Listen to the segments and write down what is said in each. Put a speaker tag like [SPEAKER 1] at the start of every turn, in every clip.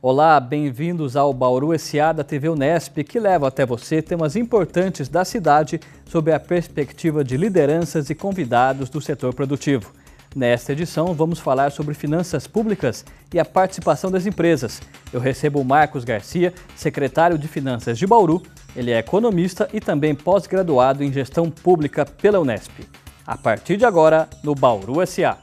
[SPEAKER 1] Olá, bem-vindos ao Bauru SA da TV Unesp, que leva até você temas importantes da cidade sob a perspectiva de lideranças e convidados do setor produtivo. Nesta edição, vamos falar sobre finanças públicas e a participação das empresas. Eu recebo o Marcos Garcia, secretário de Finanças de Bauru. Ele é economista e também pós-graduado em Gestão Pública pela Unesp. A partir de agora, no Bauru SA.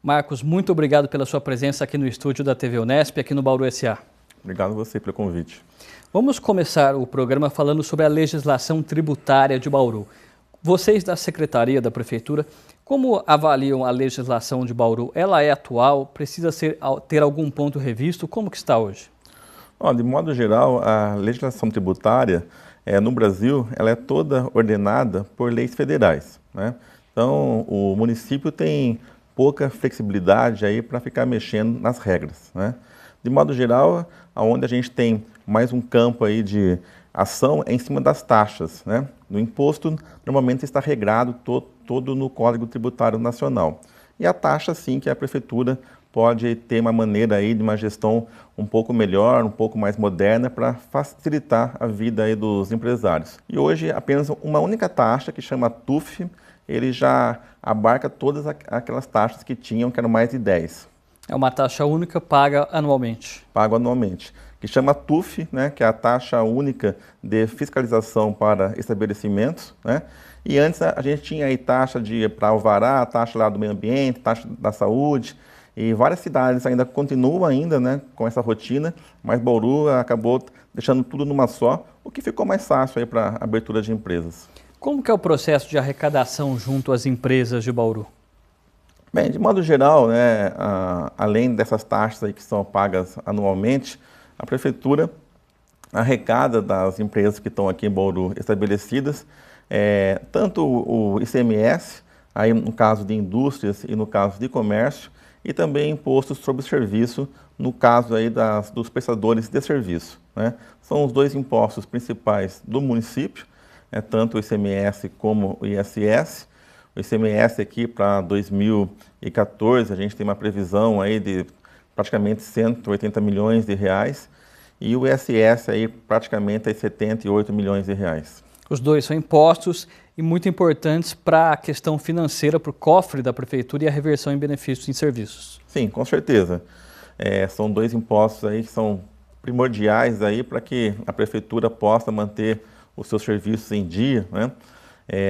[SPEAKER 1] Marcos, muito obrigado pela sua presença aqui no estúdio da TV Unesp, aqui no Bauru SA.
[SPEAKER 2] Obrigado a você pelo convite.
[SPEAKER 1] Vamos começar o programa falando sobre a legislação tributária de Bauru. Vocês da Secretaria da Prefeitura, como avaliam a legislação de Bauru? Ela é atual? Precisa ter algum ponto revisto? Como que está hoje?
[SPEAKER 2] De modo geral, a legislação tributária no Brasil ela é toda ordenada por leis federais, né? Então, o município tem pouca flexibilidade aí para ficar mexendo nas regras, né? De modo geral, onde a gente tem mais um campo aí de ação é em cima das taxas, né? No imposto, normalmente está regrado todo no Código Tributário Nacional. E a taxa, sim, que a prefeitura pode ter uma maneira aí de uma gestão um pouco melhor, um pouco mais moderna para facilitar a vida aí dos empresários. E hoje, apenas uma única taxa, que chama TUF, ele já abarca todas aquelas taxas que eram mais de 10.
[SPEAKER 1] É uma taxa única paga anualmente?
[SPEAKER 2] Paga anualmente, que chama TUF, né, que é a taxa única de fiscalização para estabelecimentos, né? E antes a gente tinha aí taxa para alvará, taxa lá do meio ambiente, taxa da saúde, e várias cidades ainda continuam né, com essa rotina, mas Bauru acabou deixando tudo numa só, o que ficou mais fácil aí para a abertura de empresas.
[SPEAKER 1] Como que é o processo de arrecadação junto às empresas de Bauru?
[SPEAKER 2] Bem, de modo geral, né, além dessas taxas aí que são pagas anualmente, a prefeitura arrecada das empresas que estão aqui em Bauru estabelecidas, tanto o ICMS, aí no caso de indústrias e no caso de comércio, e também impostos sobre serviço, no caso aí dos prestadores de serviço, né? São os dois impostos principais do município, tanto o ICMS como o ISS. O ICMS aqui para 2014, a gente tem uma previsão aí de praticamente 180 milhões de reais e o ISS aí praticamente aí 78 milhões de reais.
[SPEAKER 1] Os dois são impostos e muito importantes para a questão financeira, para o cofre da prefeitura e a reversão em benefícios em serviços.
[SPEAKER 2] Sim, com certeza. São dois impostos aí que são primordiais aí para que a prefeitura possa manter os seus serviços em dia, né?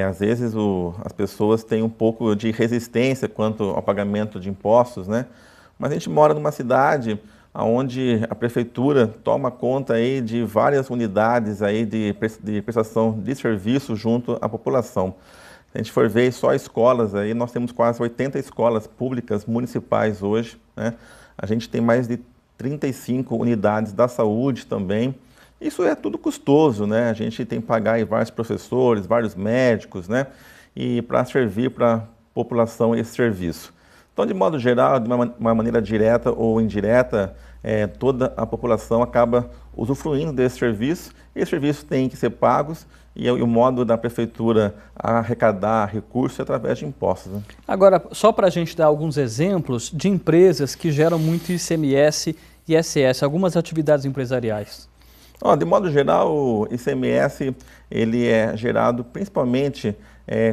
[SPEAKER 2] Às vezes as pessoas têm um pouco de resistência quanto ao pagamento de impostos, né? Mas a gente mora numa cidade onde a prefeitura toma conta aí de várias unidades aí de prestação de serviço junto à população. Se a gente for ver só escolas, aí nós temos quase 80 escolas públicas municipais hoje, né? A gente tem mais de 35 unidades da saúde também. Isso é tudo custoso, né? A gente tem que pagar aí vários professores, vários médicos, né? E para servir para a população esse serviço. Então, de modo geral, de uma maneira direta ou indireta, toda a população acaba usufruindo desse serviço. E esses serviços têm que ser pagos e o modo da prefeitura arrecadar recursos é através de impostos, né?
[SPEAKER 1] Agora, só para a gente dar alguns exemplos de empresas que geram muito ICMS e ISS, algumas atividades empresariais.
[SPEAKER 2] De modo geral, o ICMS ele é gerado principalmente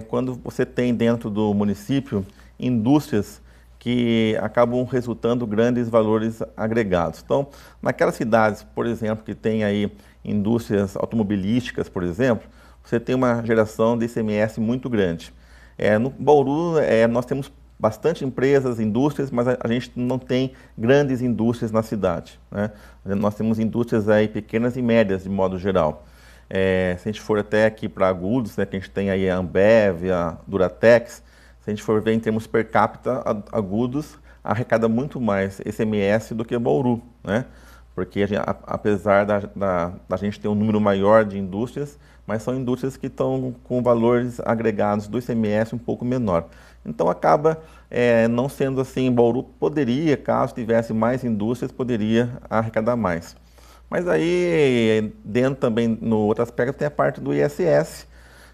[SPEAKER 2] quando você tem dentro do município indústrias que acabam resultando grandes valores agregados. Então, naquelas cidades, por exemplo, que tem aí indústrias automobilísticas, por exemplo, você tem uma geração de ICMS muito grande. No Bauru, nós temos bastante empresas, indústrias, mas a gente não tem grandes indústrias na cidade, né? Nós temos indústrias aí pequenas e médias, de modo geral. Se a gente for até aqui para Agudos, né, que a gente tem aí a Ambev, a Duratex, se a gente for ver em termos per capita, Agudos arrecada muito mais ICMS do que Bauru, né? porque apesar da gente ter um número maior de indústrias, mas são indústrias que estão com valores agregados do ICMS um pouco menor. Então acaba não sendo assim. Bauru poderia, caso tivesse mais indústrias, poderia arrecadar mais. Mas aí, dentro também, no outro aspecto, tem a parte do ISS,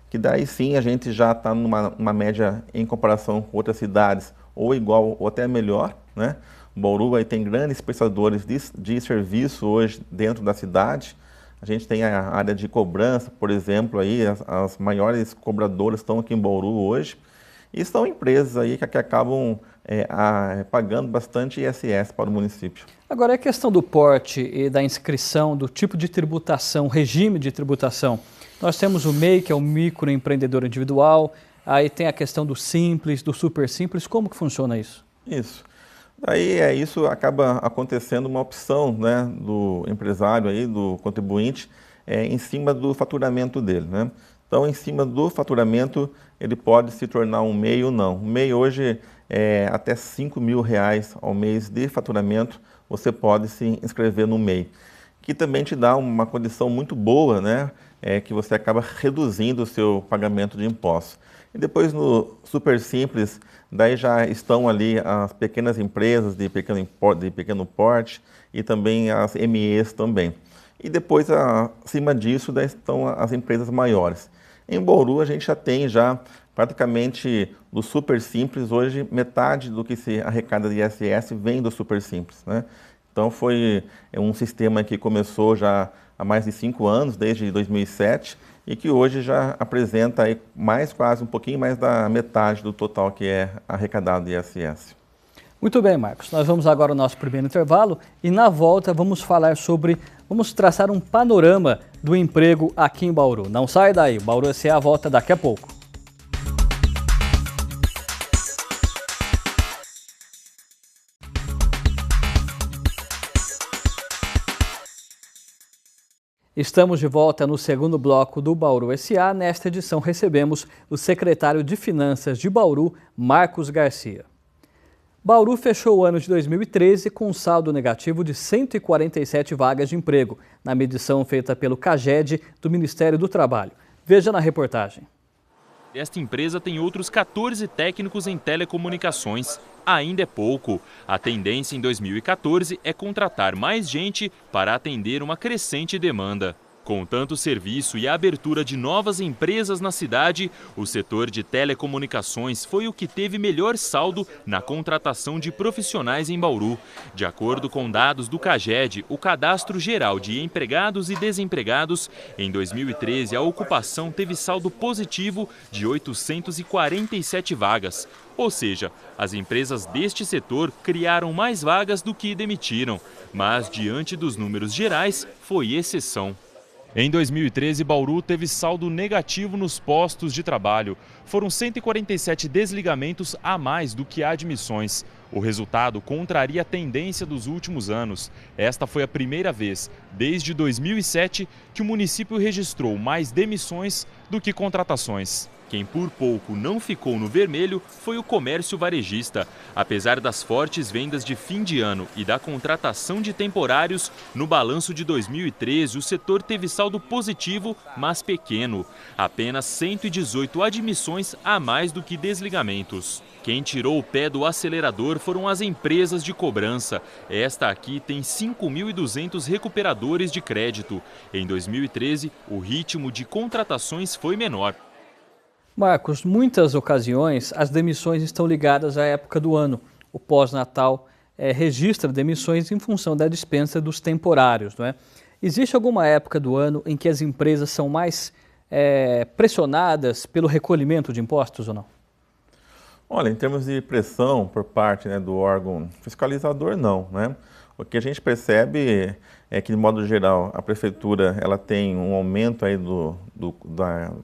[SPEAKER 2] que daí sim a gente já está numa média em comparação com outras cidades, ou igual ou até melhor, né? Bauru aí tem grandes prestadores de serviço hoje dentro da cidade. A gente tem a área de cobrança, por exemplo, aí as maiores cobradoras estão aqui em Bauru hoje. E são empresas aí que acabam pagando bastante ISS para o município.
[SPEAKER 1] Agora, a questão do porte e da inscrição, do tipo de tributação, regime de tributação. Nós temos o MEI, que é o microempreendedor individual, aí tem a questão do simples, do super simples. Como que funciona isso?
[SPEAKER 2] Isso. Daí isso acaba acontecendo uma opção, né, do empresário, aí, do contribuinte, em cima do faturamento dele, né? Então, em cima do faturamento, ele pode se tornar um MEI ou não. O MEI hoje até R$5.000 ao mês de faturamento, você pode se inscrever no MEI, que também te dá uma condição muito boa, né? Que você acaba reduzindo o seu pagamento de impostos. E depois no Super Simples, daí já estão ali as pequenas empresas de pequeno porte e também as MEs também. E depois, acima disso, daí estão as empresas maiores. Em Bauru, a gente já tem praticamente do Super Simples, hoje metade do que se arrecada de ISS vem do Super Simples, né? Então foi um sistema que começou já há mais de 5 anos, desde 2007, e que hoje já apresenta aí quase um pouquinho mais da metade do total que é arrecadado de ISS.
[SPEAKER 1] Muito bem, Marcos. Nós vamos agora ao nosso primeiro intervalo e na volta vamos traçar um panorama do emprego aqui em Bauru. Não sai daí, Bauru SA volta daqui a pouco. Estamos de volta no segundo bloco do Bauru SA. Nesta edição recebemos o secretário de Finanças de Bauru, Marcos Garcia. Bauru fechou o ano de 2013 com um saldo negativo de 147 vagas de emprego, na medição feita pelo CAGED do Ministério do Trabalho. Veja na reportagem.
[SPEAKER 3] Esta empresa tem outros 14 técnicos em telecomunicações. Ainda é pouco. A tendência em 2014 é contratar mais gente para atender uma crescente demanda. Com tanto serviço e a abertura de novas empresas na cidade, o setor de telecomunicações foi o que teve melhor saldo na contratação de profissionais em Bauru. De acordo com dados do CAGED, o Cadastro Geral de Empregados e Desempregados, em 2013 a ocupação teve saldo positivo de 847 vagas. Ou seja, as empresas deste setor criaram mais vagas do que demitiram, mas diante dos números gerais foi exceção. Em 2013, Bauru teve saldo negativo nos postos de trabalho. Foram 147 desligamentos a mais do que admissões. O resultado contraria a tendência dos últimos anos. Esta foi a primeira vez, desde 2007, que o município registrou mais demissões do que contratações. Quem por pouco não ficou no vermelho foi o comércio varejista. Apesar das fortes vendas de fim de ano e da contratação de temporários, no balanço de 2013 o setor teve saldo positivo, mas pequeno. Apenas 118 admissões a mais do que desligamentos. Quem tirou o pé do acelerador foram as empresas de cobrança. Esta aqui tem 5.200 recuperadores de crédito. Em 2013, o ritmo de contratações foi menor.
[SPEAKER 1] Marcos, muitas ocasiões as demissões estão ligadas à época do ano. O pós-natal registra demissões em função da dispensa dos temporários, não é? Existe alguma época do ano em que as empresas são mais pressionadas pelo recolhimento de impostos ou não?
[SPEAKER 2] Olha, em termos de pressão por parte, né, do órgão fiscalizador, não, né? O que a gente percebe é que, de modo geral, a prefeitura ela tem um aumento aí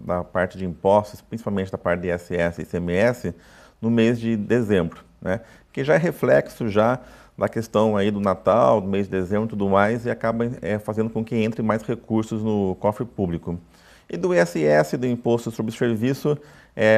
[SPEAKER 2] da parte de impostos, principalmente da parte de ISS e ICMS, no mês de dezembro, né? Que já é reflexo já da questão aí do Natal, do mês de dezembro e tudo mais, e acaba fazendo com que entre mais recursos no cofre público. E do ISS, do Imposto sobre o Serviço,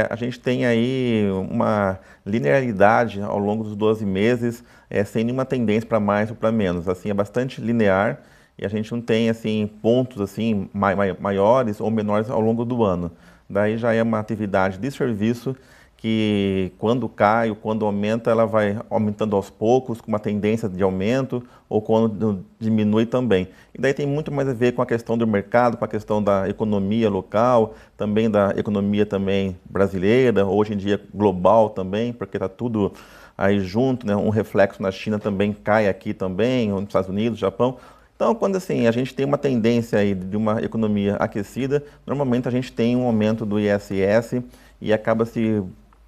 [SPEAKER 2] a gente tem aí uma linearidade ao longo dos 12 meses, sem nenhuma tendência para mais ou para menos. Assim, é bastante linear e a gente não tem assim, pontos assim, maiores ou menores ao longo do ano. Daí já é uma atividade de serviço que quando cai ou quando aumenta, ela vai aumentando aos poucos, com uma tendência de aumento, ou quando diminui também. E daí tem muito mais a ver com a questão do mercado, com a questão da economia local, também da economia também brasileira, hoje em dia global também, porque está tudo aí junto, né? Um reflexo na China também cai aqui também, nos Estados Unidos, Japão. Então, quando assim, a gente tem uma tendência aí de uma economia aquecida, normalmente a gente tem um aumento do ISS e acaba se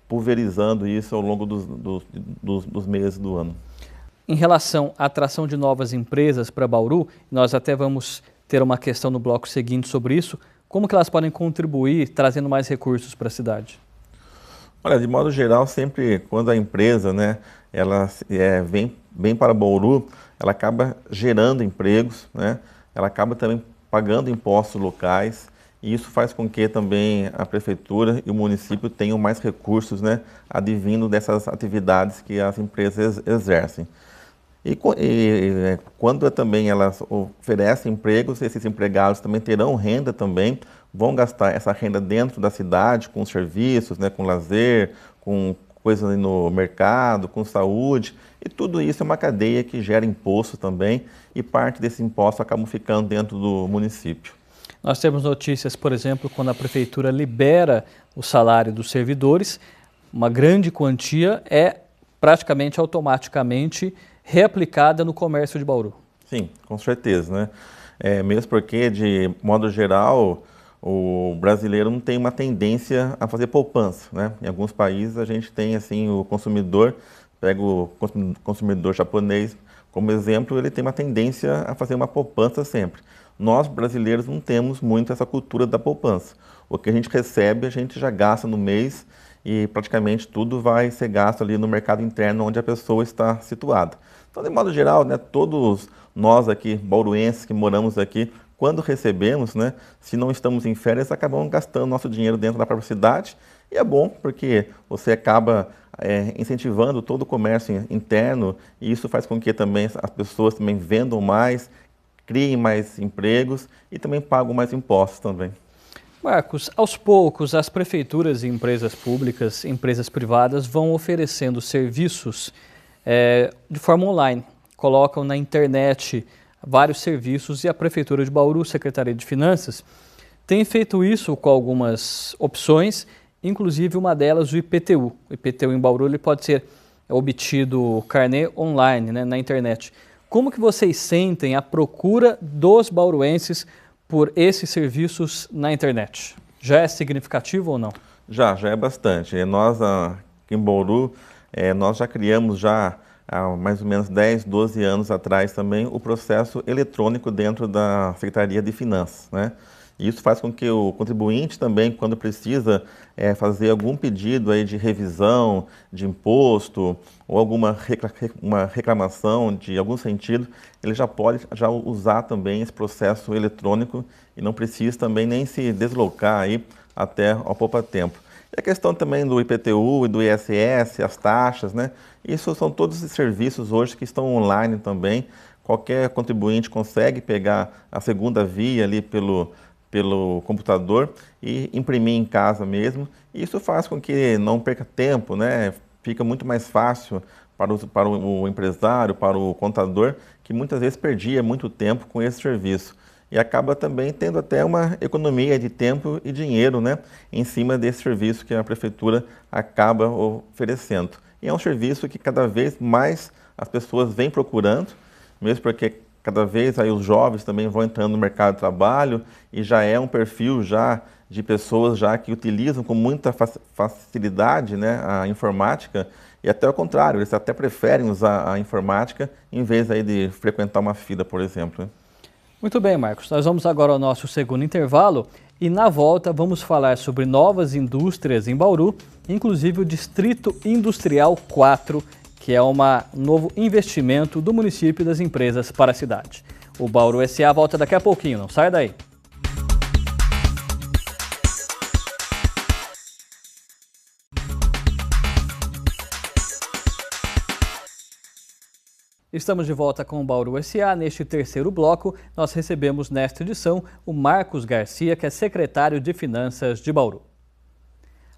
[SPEAKER 2] pulverizando isso ao longo dos meses do ano.
[SPEAKER 1] Em relação à atração de novas empresas para Bauru, nós até vamos ter uma questão no bloco seguinte sobre isso, como que elas podem contribuir trazendo mais recursos para a cidade?
[SPEAKER 2] Olha, de modo geral, sempre quando a empresa, né, ela vem para Bauru, ela acaba gerando empregos, né, ela acaba também pagando impostos locais, e isso faz com que também a prefeitura e o município tenham mais recursos, né, advindo dessas atividades que as empresas exercem. E quando também elas oferecem empregos, esses empregados também terão renda também, vão gastar essa renda dentro da cidade, com serviços, né, com lazer, com coisas no mercado, com saúde, e tudo isso é uma cadeia que gera imposto também, e parte desse imposto acabam ficando dentro do município.
[SPEAKER 1] Nós temos notícias, por exemplo, quando a prefeitura libera o salário dos servidores, uma grande quantia é praticamente automaticamente reaplicada no comércio de Bauru.
[SPEAKER 2] Sim, com certeza, né? Mesmo porque, de modo geral, o brasileiro não tem uma tendência a fazer poupança, né? Em alguns países a gente tem assim o consumidor, pega o consumidor japonês como exemplo, ele tem uma tendência a fazer uma poupança sempre. Nós, brasileiros, não temos muito essa cultura da poupança. O que a gente recebe, a gente já gasta no mês e praticamente tudo vai ser gasto ali no mercado interno onde a pessoa está situada. Então, de modo geral, né, todos nós aqui, bauruenses que moramos aqui, quando recebemos, né, se não estamos em férias, acabamos gastando nosso dinheiro dentro da própria cidade. E é bom porque você acaba incentivando todo o comércio interno e isso faz com que também as pessoas também vendam mais, criem mais empregos e também pagam mais impostos também.
[SPEAKER 1] Marcos, aos poucos as prefeituras e empresas públicas, empresas privadas vão oferecendo serviços de forma online, colocam na internet vários serviços e a Prefeitura de Bauru, Secretaria de Finanças, tem feito isso com algumas opções, inclusive uma delas o IPTU. O IPTU em Bauru ele pode ser obtido carnê online, né, na internet. Como que vocês sentem a procura dos bauruenses por esses serviços na internet? Já é significativo ou não?
[SPEAKER 2] Já é bastante. Nós aqui em Bauru, nós já criamos já há mais ou menos 10, 12 anos atrás também o processo eletrônico dentro da Secretaria de Finanças, né? E isso faz com que o contribuinte também, quando precisa fazer algum pedido aí de revisão de imposto ou alguma uma reclamação de algum sentido, ele já pode usar também esse processo eletrônico e não precisa também nem se deslocar aí até ao poupa-tempo. E a questão também do IPTU e do ISS, as taxas, né? Isso são todos os serviços hoje que estão online também. Qualquer contribuinte consegue pegar a segunda via ali pelo computador e imprimir em casa mesmo. Isso faz com que não perca tempo, né? Fica muito mais fácil para o empresário, para o contador, que muitas vezes perdia muito tempo com esse serviço. E acaba também tendo até uma economia de tempo e dinheiro, né, em cima desse serviço que a Prefeitura acaba oferecendo. E é um serviço que cada vez mais as pessoas vêm procurando, mesmo porque cada vez aí os jovens também vão entrando no mercado de trabalho e já é um perfil já de pessoas já que utilizam com muita facilidade, né, a informática e até ao contrário, eles até preferem usar a informática em vez aí de frequentar uma fila, por exemplo. Né?
[SPEAKER 1] Muito bem, Marcos. Nós vamos agora ao nosso segundo intervalo e na volta vamos falar sobre novas indústrias em Bauru, inclusive o Distrito Industrial 4, que é um novo investimento do município e das empresas para a cidade. O Bauru SA volta daqui a pouquinho, não sai daí. Estamos de volta com o Bauru SA. Neste terceiro bloco, nós recebemos nesta edição o Marcos Garcia, que é secretário de Finanças de Bauru.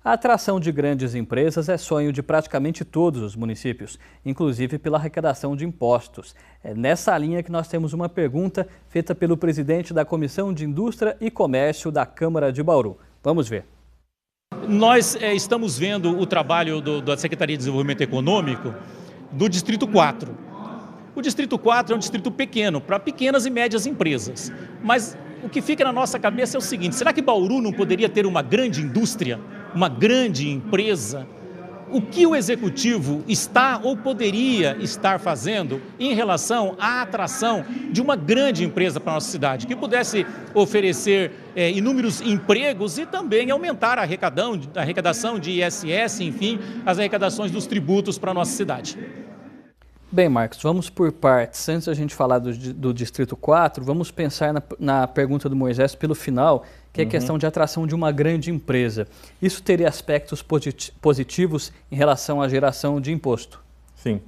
[SPEAKER 1] A atração de grandes empresas é sonho de praticamente todos os municípios, inclusive pela arrecadação de impostos. É nessa linha que nós temos uma pergunta feita pelo presidente da Comissão de Indústria e Comércio da Câmara de Bauru. Vamos ver.
[SPEAKER 4] Nós estamos vendo o trabalho da Secretaria de Desenvolvimento Econômico do Distrito 4. O Distrito 4 é um distrito pequeno, para pequenas e médias empresas. Mas o que fica na nossa cabeça é o seguinte: será que Bauru não poderia ter uma grande indústria, uma grande empresa? O que o Executivo está ou poderia estar fazendo em relação à atração de uma grande empresa para a nossa cidade, que pudesse oferecer inúmeros empregos e também aumentar a arrecadação de ISS, enfim, as arrecadações dos tributos para a nossa cidade?
[SPEAKER 1] Bem, Marcos, vamos por partes. Antes da gente falar do Distrito 4, vamos pensar na pergunta do Moisés pelo final, que é a questão de atração de uma grande empresa. Isso teria aspectos positivos em relação à geração de imposto?
[SPEAKER 2] Sim.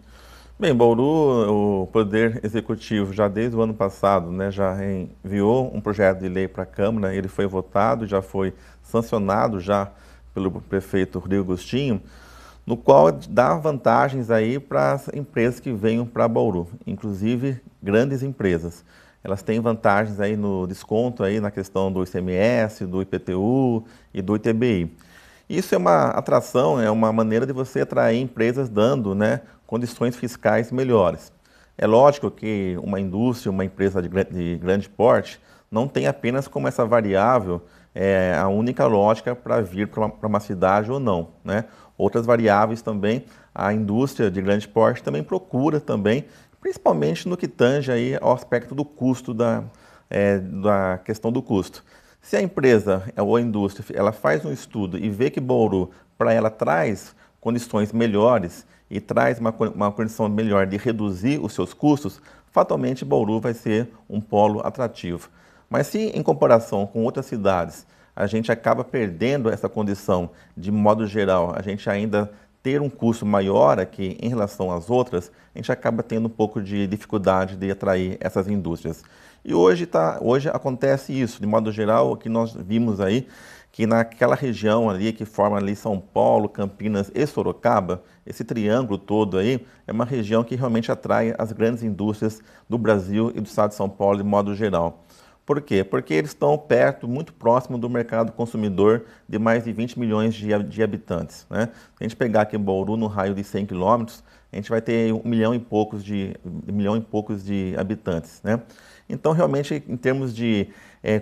[SPEAKER 2] Bem, Bauru, o Poder Executivo, já desde o ano passado, né, já enviou um projeto de lei para a Câmara, ele foi votado, já foi sancionado já pelo prefeito Rodrigo Agostinho, no qual dá vantagens aí para as empresas que venham para Bauru, inclusive grandes empresas. Elas têm vantagens aí no desconto aí na questão do ICMS, do IPTU e do ITBI. Isso é uma atração, é uma maneira de você atrair empresas dando, né, condições fiscais melhores. É lógico que uma indústria, uma empresa de grande porte, não tem apenas como essa variável a única lógica para vir para uma cidade ou não, né? Outras variáveis também, a indústria de grande porte também procura também, principalmente no que tange aí ao aspecto do custo, da questão do custo. Se a empresa ou a indústria ela faz um estudo e vê que Bauru, para ela, traz condições melhores e traz uma condição melhor de reduzir os seus custos, fatalmente Bauru vai ser um polo atrativo. Mas se, em comparação com outras cidades, a gente acaba perdendo essa condição, de modo geral, a gente ainda ter um custo maior aqui em relação às outras, a gente acaba tendo um pouco de dificuldade de atrair essas indústrias. E hoje acontece isso, de modo geral, o que nós vimos aí, que naquela região ali, que forma ali São Paulo, Campinas e Sorocaba, esse triângulo todo aí, é uma região que realmente atrai as grandes indústrias do Brasil e do estado de São Paulo, de modo geral. Por quê? Porque eles estão perto, muito próximo do mercado consumidor de mais de 20 milhões de habitantes, né? Se a gente pegar aqui Bauru, no raio de 100 quilômetros, a gente vai ter 1 milhão e poucos de habitantes, né? Então, realmente, em termos de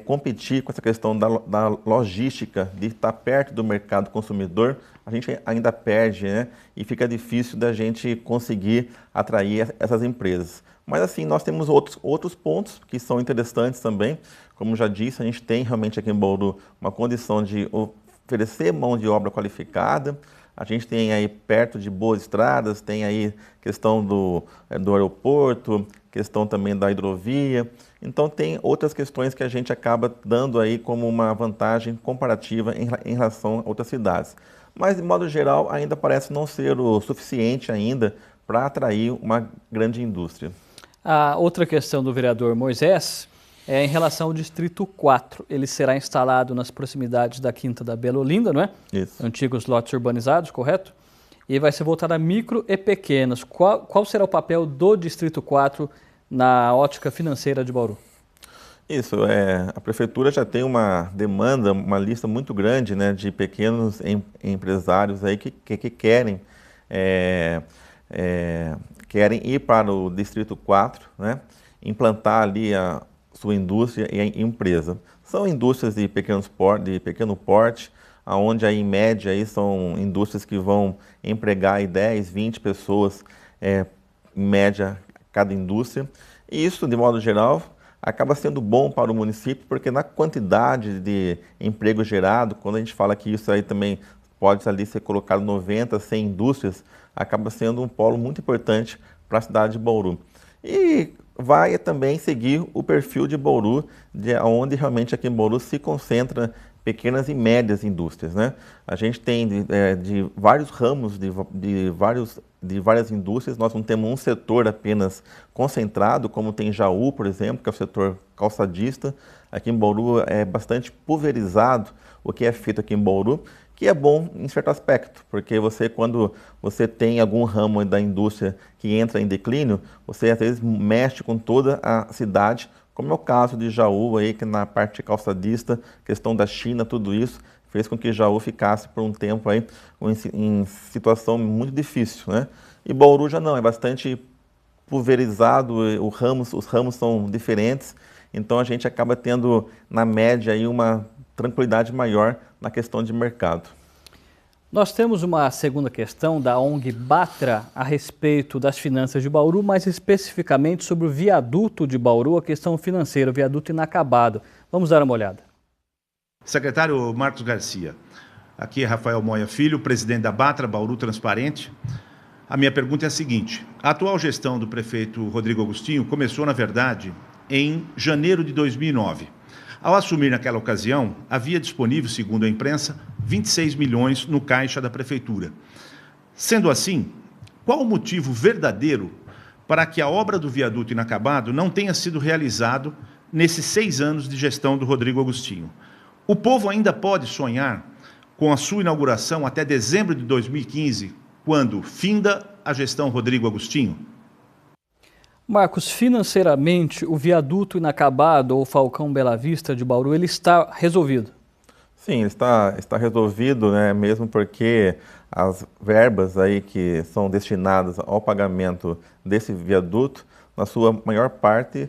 [SPEAKER 2] competir com essa questão da logística, de estar perto do mercado consumidor, a gente ainda perde, né? E fica difícil da gente conseguir atrair essas empresas. Mas assim, nós temos outros pontos que são interessantes também. Como já disse, a gente tem realmente aqui em Bauru uma condição de oferecer mão de obra qualificada. A gente tem aí perto de boas estradas, tem aí questão do aeroporto, questão também da hidrovia. Então tem outras questões que a gente acaba dando aí como uma vantagem comparativa em relação a outras cidades. Mas, de modo geral, ainda parece não ser o suficiente ainda para atrair uma grande indústria.
[SPEAKER 1] A outra questão do vereador Moisés é em relação ao Distrito 4. Ele será instalado nas proximidades da Quinta da Bela Olinda, não é?
[SPEAKER 2] Isso.
[SPEAKER 1] Antigos lotes urbanizados, correto? E vai ser voltado a micro e pequenos. Qual será o papel do Distrito 4 na ótica financeira de Bauru?
[SPEAKER 2] Isso, a Prefeitura já tem uma demanda, uma lista muito grande, né, de pequenos empresários aí que querem ir para o Distrito 4, né, implantar ali a sua indústria e a empresa. São indústrias de pequeno porte, onde aí, em média aí, são indústrias que vão empregar aí 10, 20 pessoas, em média, cada indústria. E isso, de modo geral, acaba sendo bom para o município, porque na quantidade de emprego gerado, quando a gente fala que isso aí também pode ali ser colocado 90, 100 indústrias, acaba sendo um polo muito importante para a cidade de Bauru. E vai também seguir o perfil de Bauru, onde realmente aqui em Bauru se concentra pequenas e médias indústrias, né? A gente tem de vários ramos, de de várias indústrias, nós não temos um setor apenas concentrado, como tem Jaú, por exemplo, que é o setor calçadista. Aqui em Bauru é bastante pulverizado o que é feito aqui em Bauru, que é bom em certo aspecto, porque quando você tem algum ramo da indústria que entra em declínio, você às vezes mexe com toda a cidade, como é o caso de Jaú, aí, que na parte calçadista, questão da China, tudo isso, fez com que Jaú ficasse por um tempo aí em situação muito difícil, né? E Bauru já não, é bastante pulverizado, os ramos são diferentes, então a gente acaba tendo, na média, aí, uma tranquilidade maior na questão de mercado.
[SPEAKER 1] Nós temos uma segunda questão da ONG Batra a respeito das finanças de Bauru, mais especificamente sobre o viaduto de Bauru, a questão financeira, o viaduto inacabado. Vamos dar uma olhada.
[SPEAKER 5] Secretário Marcos Garcia, aqui é Rafael Moya Filho, presidente da Batra, Bauru Transparente. A minha pergunta é a seguinte: a atual gestão do prefeito Rodrigo Agostinho começou, na verdade, em janeiro de 2009. Ao assumir naquela ocasião, havia disponível, segundo a imprensa, 26 milhões no caixa da prefeitura. Sendo assim, qual o motivo verdadeiro para que a obra do viaduto inacabado não tenha sido realizado nesses 6 anos de gestão do Rodrigo Agostinho? O povo ainda pode sonhar com a sua inauguração até dezembro de 2015, quando finda a gestão Rodrigo Agostinho?
[SPEAKER 1] Marcos, financeiramente, o viaduto inacabado ou Falcão Bela Vista de Bauru, ele está resolvido?
[SPEAKER 2] Sim, está resolvido, né, mesmo porque as verbas aí que são destinadas ao pagamento desse viaduto, na sua maior parte,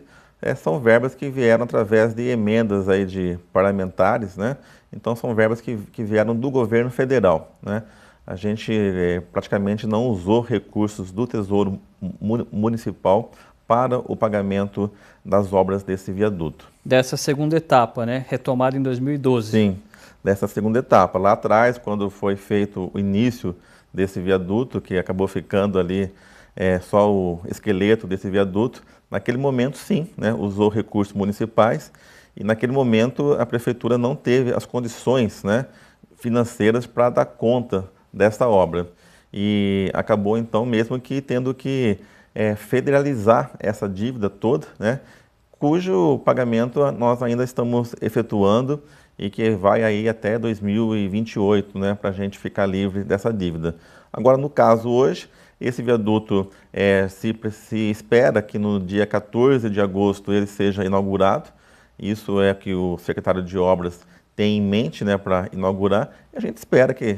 [SPEAKER 2] são verbas que vieram através de emendas aí de parlamentares, né? Então são verbas que vieram do governo federal, né? A gente praticamente não usou recursos do Tesouro Municipal para o pagamento das obras desse viaduto.
[SPEAKER 1] Dessa segunda etapa, né? Retomada em 2012.
[SPEAKER 2] Sim, dessa segunda etapa. Lá atrás, quando foi feito o início desse viaduto, que acabou ficando ali só o esqueleto desse viaduto, naquele momento, sim, né, usou recursos municipais e naquele momento a prefeitura não teve as condições, né, financeiras para dar conta dessa obra. E acabou, então, mesmo que tendo que federalizar essa dívida toda, né, cujo pagamento nós ainda estamos efetuando e que vai aí até 2028, né, para a gente ficar livre dessa dívida. Agora, no caso hoje, esse viaduto se espera que no dia 14 de agosto ele seja inaugurado. Isso é que o secretário de Obras tem em mente, né, para inaugurar. E a gente espera que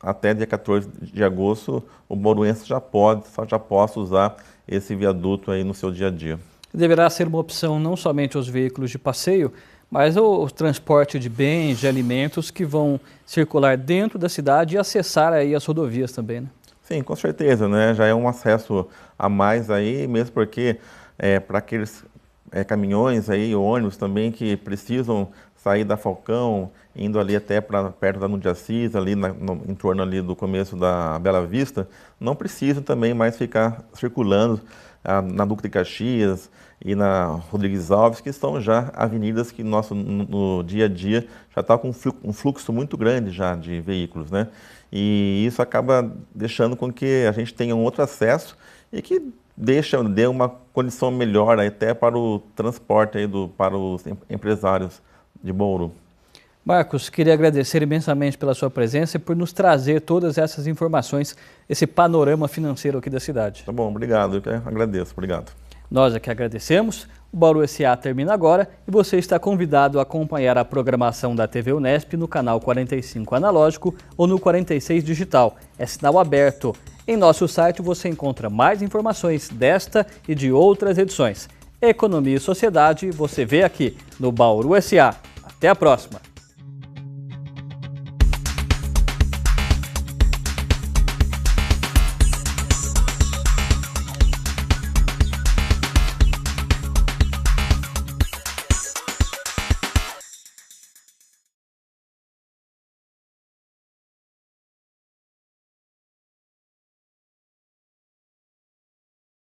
[SPEAKER 2] até dia 14 de agosto o bauruense já possa usar esse viaduto aí no seu dia a dia.
[SPEAKER 1] Deverá ser uma opção não somente os veículos de passeio, mas o transporte de bens, de alimentos que vão circular dentro da cidade e acessar aí as rodovias também, né?
[SPEAKER 2] Sim, com certeza, né? Já é um acesso a mais aí, mesmo porque para aqueles caminhões aí, ônibus também que precisam sair da Falcão, indo ali até para perto da Núdia Assis, ali em torno ali do começo da Bela Vista, não precisam também mais ficar circulando na Duque de Caxias e na Rodrigues Alves, que são já avenidas que no dia a dia já está com um fluxo muito grande já de veículos, né? E isso acaba deixando com que a gente tenha um outro acesso e que dê uma condição melhor até para o transporte aí para os empresários de Bauru.
[SPEAKER 1] Marcos, queria agradecer imensamente pela sua presença e por nos trazer todas essas informações, esse panorama financeiro aqui da cidade.
[SPEAKER 2] Tá bom, obrigado, eu agradeço, obrigado.
[SPEAKER 1] Nós aqui agradecemos. O Bauru SA termina agora e você está convidado a acompanhar a programação da TV Unesp no canal 45 analógico ou no 46 digital. É sinal aberto. Em nosso site você encontra mais informações desta e de outras edições. Economia e Sociedade você vê aqui no Bauru SA. Até a próxima!